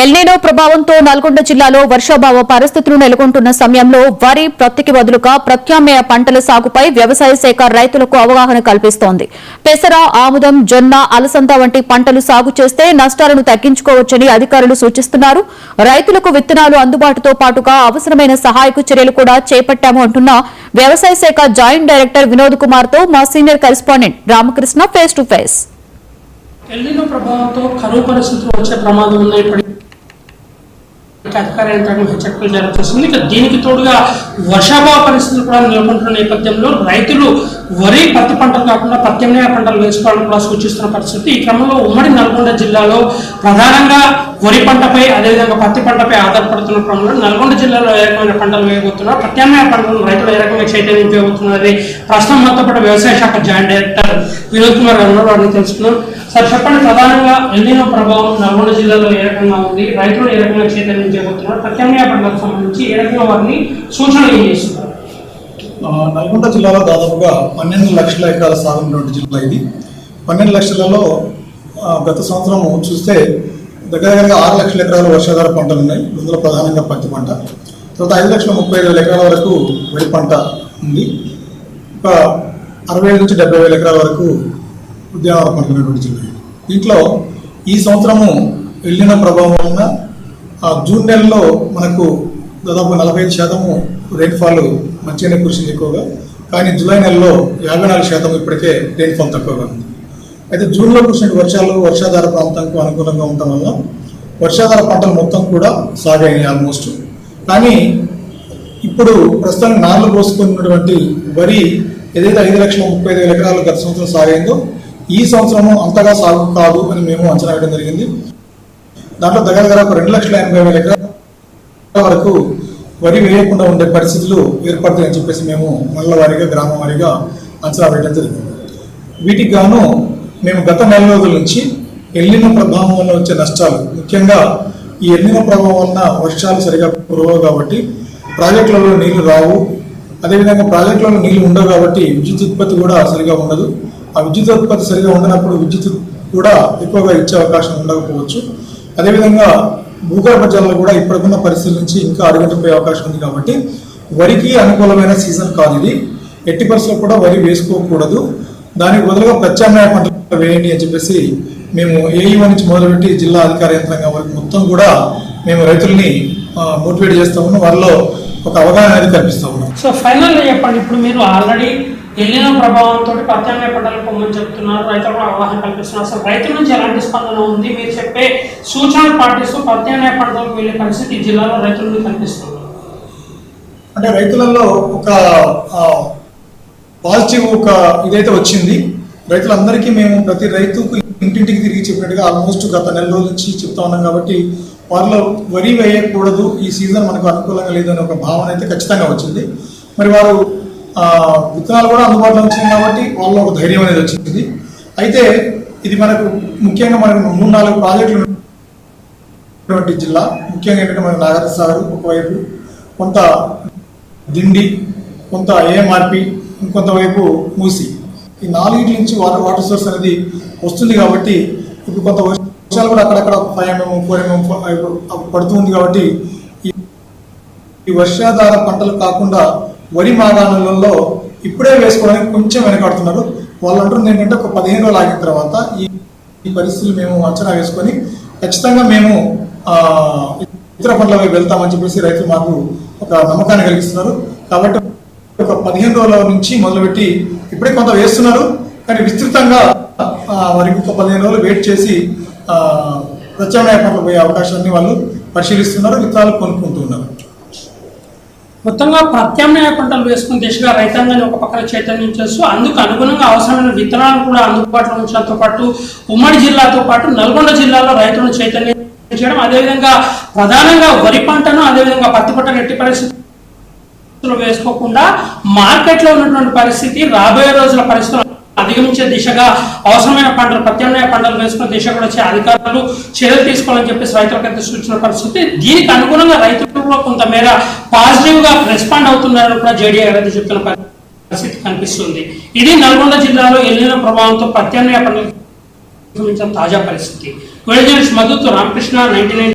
El Niño ప్రభావంతో నల్గొండ జిల్లాలో వర్షాభావ పరిస్థితులు నెలకొంటున్న సమయంలో వరి ప్రత్తికి బదులుగా ప్రత్యామ్నాయ పంటల సాగుపై వ్యవసాయ శాఖ రైతులకు అవగాహన కల్పిస్తోంది. పెసర, ఆముదం, జొన్న, అలసంద వంటి పంటలు సాగు చేస్తే నష్టాలను తగ్గించుకోవచ్చని అధికారులు సూచిస్తున్నారు. రైతులకు విత్తనాలు అందుబాటుతో పాటుగా అవసరమైన సహాయక చర్యలు కూడా చేపట్టాము అంటున్న వ్యవసాయ శాఖ జాయింట్ డైరెక్టర్ వినోద్ కుమార్ తో మా senior correspondent Ramakrishna face to face. El Niño ప్రభావంతో కరువు పరిస్థితులు వచ్చే ప్రమాదం ఉన్నప్పటికీ అధికార యంత్రాంగం హెచ్చరికలు జారీ చేస్తుంది. ఇక దీనికి తోడుగా వర్షాభావ పరిస్థితులు కూడా నెలకొంటున్న నేపథ్యంలో రైతులు వరి, పత్తి పంటలు కాకుండా ప్రత్యామ్నాయ పంటలు వేసుకోవాలని కూడా సూచిస్తున్న పరిస్థితి. ఈ క్రమంలో ఉమ్మడి నల్గొండ జిల్లాలో ప్రధానంగా వరి పంటపై అదేవిధంగా పత్తి పంటపై ఆధారపడుతున్న క్రమంలో నల్గొండ జిల్లాలో ఏ రకమైన పంటలు వేయబోతున్నారు, ప్రత్యామ్నాయ పంటలను రైతులు ఏ రకంగా చైతన్యం చేయబోతున్నది ప్రస్తుతం మనతో పాటు వ్యవసాయ శాఖ జాయింట్ డైరెక్టర్ వినోద్ కుమార్ గారు వారిని తెలుసుకున్నాం. సార్ చెప్పండి, ప్రధానంగా ఎల్నినో ప్రభావం నల్గొండ జిల్లాలో ఏ రకంగా ఉంది, రైతులు ఏ రకంగా చైతన్యం చేయబోతున్నారు, ప్రత్యామ్నాయ పంటలకు సంబంధించి ఏ రకంగా వారిని సూచనలు ఏం చేస్తున్నారు? నల్గొండ జిల్లాలో దాదాపుగా 12 లక్షల ఎకరాల సాగు ఉన్నటువంటి జిల్లా ఇది. 12 లక్షలలో గత సంవత్సరం చూస్తే దగ్గరగా 6 లక్షల ఎకరాల వర్షాధార పంటలు ఉన్నాయి. ఇందులో ప్రధానంగా పత్తి పంట, తర్వాత 5,35,000 ఎకరాల వరకు వరి పంట ఉంది. ఒక 60,000 నుంచి 70,000 ఎకరాల వరకు ఉద్యానవన పంట ఉన్నటువంటి జిల్లా. దీంట్లో ఈ సంవత్సరము ఎల్నినో ప్రభావం వలన జూన్ నెలలో మనకు దాదాపు 45% రెయిన్ఫాల్ మంచిగానే కురిసింది ఎక్కువగా. కానీ జూలై నెలలో 54% ఇప్పటికే రెయిన్ఫాల్ తక్కువగా ఉంది. అయితే జూన్లో కురిసిన వర్షాలు వర్షాధార ప్రాంతానికి అనుకూలంగా ఉండటం వల్ల వర్షాధార పంటలు మొత్తం కూడా సాగైనాయి ఆల్మోస్ట్. కానీ ఇప్పుడు ప్రస్తుతానికి నార్లు పోసుకున్నటువంటి వరి ఏదైతే 5,35,000 ఎకరాలు గత సంవత్సరం సాగైందో ఈ సంవత్సరము అంతగా సాగు కాదు అని మేము అంచనా వేయడం జరిగింది. దాంట్లో దగ్గర ఒక 2,80,000 ఎకరాల వరకు వరి వేయకుండా ఉండే పరిస్థితులు ఏర్పడతాయని చెప్పేసి మేము మండల వారీగా, గ్రామం వారీగా అంచనా వేయడం జరిగింది. వీటికి గాను మేము గత నెల రోజుల నుంచి ఎల్నినో ప్రభావం వల్ల వచ్చే నష్టాలు, ముఖ్యంగా ఈ ఎల్నినో ప్రభావం వలన వర్షాలు సరిగా కురవవు కాబట్టి ప్రాజెక్టులలో నీళ్లు రావు, అదేవిధంగా ప్రాజెక్టులలో నీళ్లు ఉండవు కాబట్టి విద్యుత్ ఉత్పత్తి కూడా సరిగా ఉండదు. ఆ విద్యుత్ ఉత్పత్తి సరిగా ఉండనప్పుడు విద్యుత్ కూడా ఎక్కువగా ఇచ్చే అవకాశం ఉండకపోవచ్చు. అదేవిధంగా భూగర్భ జలాలు కూడా ఇప్పటికున్న పరిస్థితుల నుంచి ఇంకా అడుగుంటిపోయే అవకాశం ఉంది. కాబట్టి వరికి అనుకూలమైన సీజన్ కాదు ఇది. ఎట్టి పరిస్థితుల్లో కూడా వరి వేసుకోకూడదు. దానికి బదులుగా ప్రత్యామ్నాయ పంటలు వేయండి అని చెప్పేసి మేము ఏఈఓ నుంచి మొదలుపెట్టి జిల్లా అధికార యంత్రాంగం వరకు మొత్తం కూడా మేము రైతుల్ని మోటివేట్ చేస్తూ ఉన్నాం, వారిలో ఒక అవగాహన అనేది కల్పిస్తూ ఉన్నాం. సో ఫైనల్గా చెప్పండి, ఇప్పుడు మీరు ఆల్రెడీ ఎల్నినో ప్రభావంతో ప్రత్యామ్నాయ పంటలు పొమ్మని చెప్తున్నారు, రైతులకు అవగాహన కల్పిస్తున్నారు. అసలు రైతుల నుంచి ఎలాంటి స్పందన ఉంది? మీరు చెప్పే సూచనలు పాటిస్తూ ప్రత్యామ్నాయ పంటలకు వెళ్ళే పరిస్థితి జిల్లాలో రైతుల నుంచి కనిపిస్తుంది. అంటే రైతులలో ఒక పాజిటివ్ ఒక ఇదైతే వచ్చింది. రైతులందరికీ మేము ప్రతి రైతుకు ఇంటింటికి తిరిగి చెప్పినట్టుగా ఆల్మోస్ట్ గత నెల రోజుల నుంచి చెప్తా ఉన్నాం. కాబట్టి వారిలో వరి వేయకూడదు, ఈ సీజన్ మనకు అనుకూలంగా లేదని ఒక భావన అయితే ఖచ్చితంగా వచ్చింది. మరి వారు విత్తనాలు కూడా అందుబాటులో వచ్చినాయి కాబట్టి వాళ్ళలో ఒక ధైర్యం అనేది వచ్చింది. అయితే ఇది మనకు ముఖ్యంగా మనకు 3-4 ప్రాజెక్టులు ఉన్నటువంటి జిల్లా. ముఖ్యంగా ఏంటంటే మన నాగార్జున సాగర్ ఒకవైపు, కొంత దిండి, కొంత ఏఎంఆర్పి, ఇంకొంతవైపు మూసి, ఈ 4 నుంచి వాటర్ సోర్స్ అనేది వస్తుంది. కాబట్టి ఇప్పుడు కొంత వర్షాలు కూడా అక్కడక్కడ 5 mm 4 mm పడుతుంది. కాబట్టి ఈ వర్షాధార పంటలు కాకుండా వరి మాగాణులలో ఇప్పుడే వేసుకోవడానికి కొంచెం వెనకాడుతున్నారు. వాళ్ళు అంటున్నది ఏంటంటే ఒక 15 రోజులు ఆగిన తర్వాత ఈ పరిస్థితులు మేము అంచనా వేసుకొని ఖచ్చితంగా మేము ఇతర పంటలపై వెళ్తామని చెప్పేసి రైతులు మాకు ఒక నమ్మకాన్ని కలిగిస్తున్నారు. కాబట్టి ఒక 15 రోజుల నుంచి మొదలుపెట్టి ఇప్పుడే కొంత వేస్తున్నారు, కానీ విస్తృతంగా వారికి ఒక 15 రోజులు వెయిట్ చేసి ప్రత్యామ్నాయ పంటలు పోయే అవకాశాన్ని వాళ్ళు పరిశీలిస్తున్నారు, విత్తనాలు కొనుక్కుంటున్నారు. మొత్తంగా ప్రత్యామ్నాయ పంటలు వేసుకునే దిశగా రైతాంగాన్ని ఒక పక్కన చైతన్యం చేస్తూ అందుకు అనుగుణంగా అవసరమైన విత్తనాలు కూడా అందుబాటులో ఉంచడంతో పాటు ఉమ్మడి జిల్లాతో పాటు నల్గొండ జిల్లాలో రైతులను చైతన్యం చేయడం, అదేవిధంగా ప్రధానంగా వరి పంటను అదేవిధంగా పత్తి పంటను ఎట్టి పరిస్థితుల్లో వేసుకోకుండా మార్కెట్లో ఉన్నటువంటి పరిస్థితి, రాబోయే రోజుల పరిస్థితులు అధిగమించే దిశగా అవసరమైన పంటలు ప్రత్యామ్నాయ పంటలు వేసుకునే దిశ కూడా అధికారులు చర్యలు తీసుకోవాలని చెప్పేసి రైతులకైతే సూచన పరిస్థితి. దీనికి అనుగుణంగా రైతులు కొంతమేర పాజిటివ్ గా రెస్పాండ్ అవుతున్నారని కూడా జేడీఏ అయితే చెప్తున్న పరిస్థితి కనిపిస్తుంది. ఇది నల్గొండ జిల్లాలో ఎల్నినో ప్రభావంతో ప్రత్యామ్నాయ పంటలకు తాజా పరిస్థితి. మధుతో రామకృష్ణ 99.